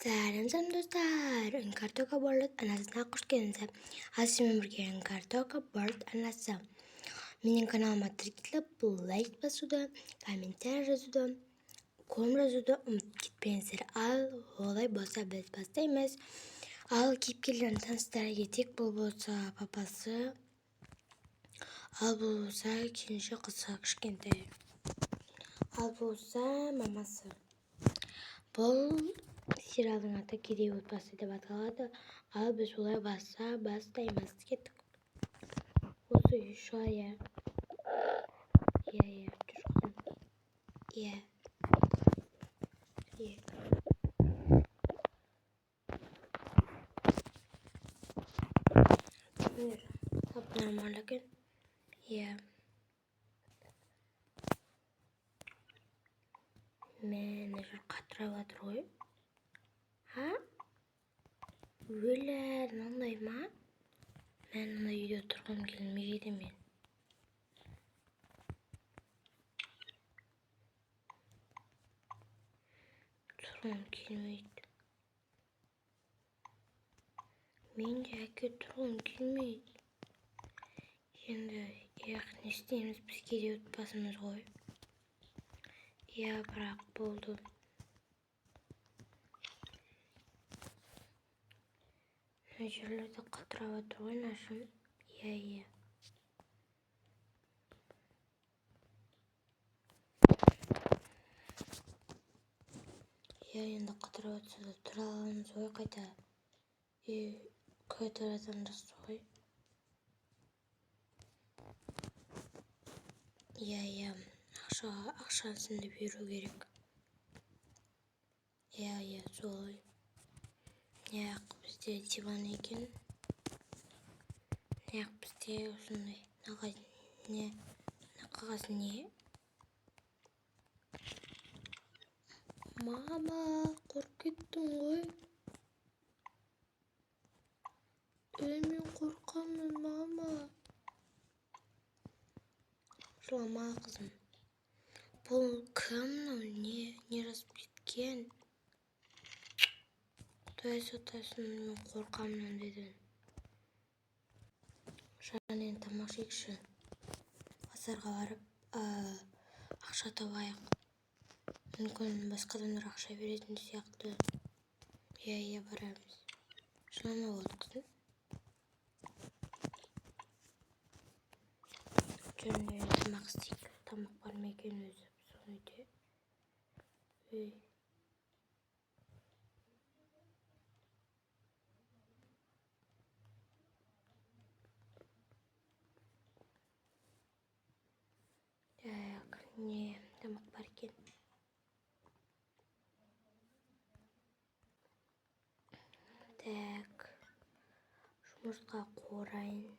Сәлем достар, Картока World анасына қош келдіңіздер. Аз сізбен бірге Картока World анасы. Менің каналыма тіркеліп, лайк басуды, комментарий жазуды, ком жазуды ұмытып кетпеңіздер. Ал олай болса біз бастаймыз. Ал кейіпкерлерін таныстыра кетейік. Бұл болса папасы, ал бұл болса кенже қызы кішкентай, ал болса мамасы. Бұл сериалдың аты кедей отбасы деп аталады. Ал біз олай бастаймыз. Кеттік. Осы үй шығар, иә. Иә, жүрсін. Иә. Тап нормально екен. Иә. Менеджер қатырап жатыр ғой. Ха? Өлі, мынандай ма? Мен мына үйде тұрғым келмейді мен. Тұрғым келмейді. Мен де әке тұрғым келмейді. Енді, не істейміз, біз кедей отбасымыз ғой. Иә, бірақ болды. Жерлерді қатырап жатыр ғой, нашым. Иә. Иә, енді қатырап жатса да тұра аламыз ғой қайта. Көтіратан жасты ғой. Иә, ақшасын да беру керек. Иә, солай. Неяқ бізде диван екен. Неяқ бізде осындай. Қағаз не? Мама, қорқып кеттім ғой. Мен қорқамын, мама. Жылама, қызым. Бұл кімнің не жазып кеткен? Құдай сақтасын, мен қорқамын дедім. Жанен тамақ жейікші. Базарға барып, ақша табайық. Мүмкін басқа адамдар ақша беретін сияқты. Иә, барамыз. Жылама болды, қызым. Жөнде тамақ істейік. Тамақ бар ма екен өзі сол үйде. Не тамақ бар екен. Так, жұмыртқа қуырайын.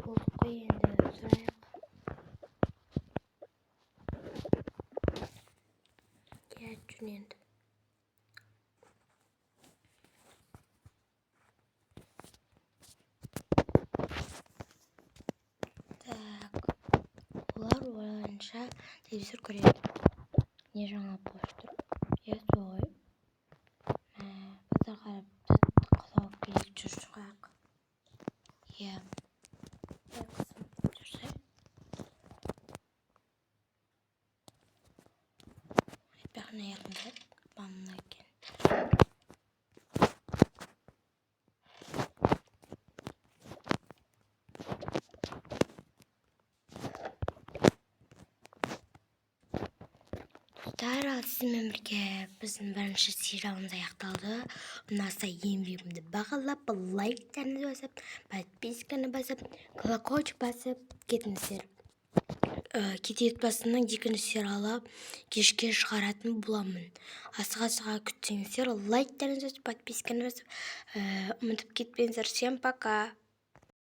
Болды енді сұрайық. Иә, жүн енді. Так, олар ойынша телевизор көреді. Не жаңа болып тұр? Иә, солай. Базарға қызы алып келіп жүршіғақ. Иә. Қызым, жүрсе. Айтпақына яқындар. Бамына екен. Достар, ал сізбен бірге біздің бірінші сериалымыз аяқталды. Ұнаса еңбегімді бағалап, лайктарыңызды басып, подписканы басып, колокольчик басып кетіңіздер. Кетет басының екінші сериалы кешке шығаратын боламын. Асыға күтсеңіздер, лайктарыңызды басып, подписканы басып, ұмытып кетпеңіздер. Всем пока.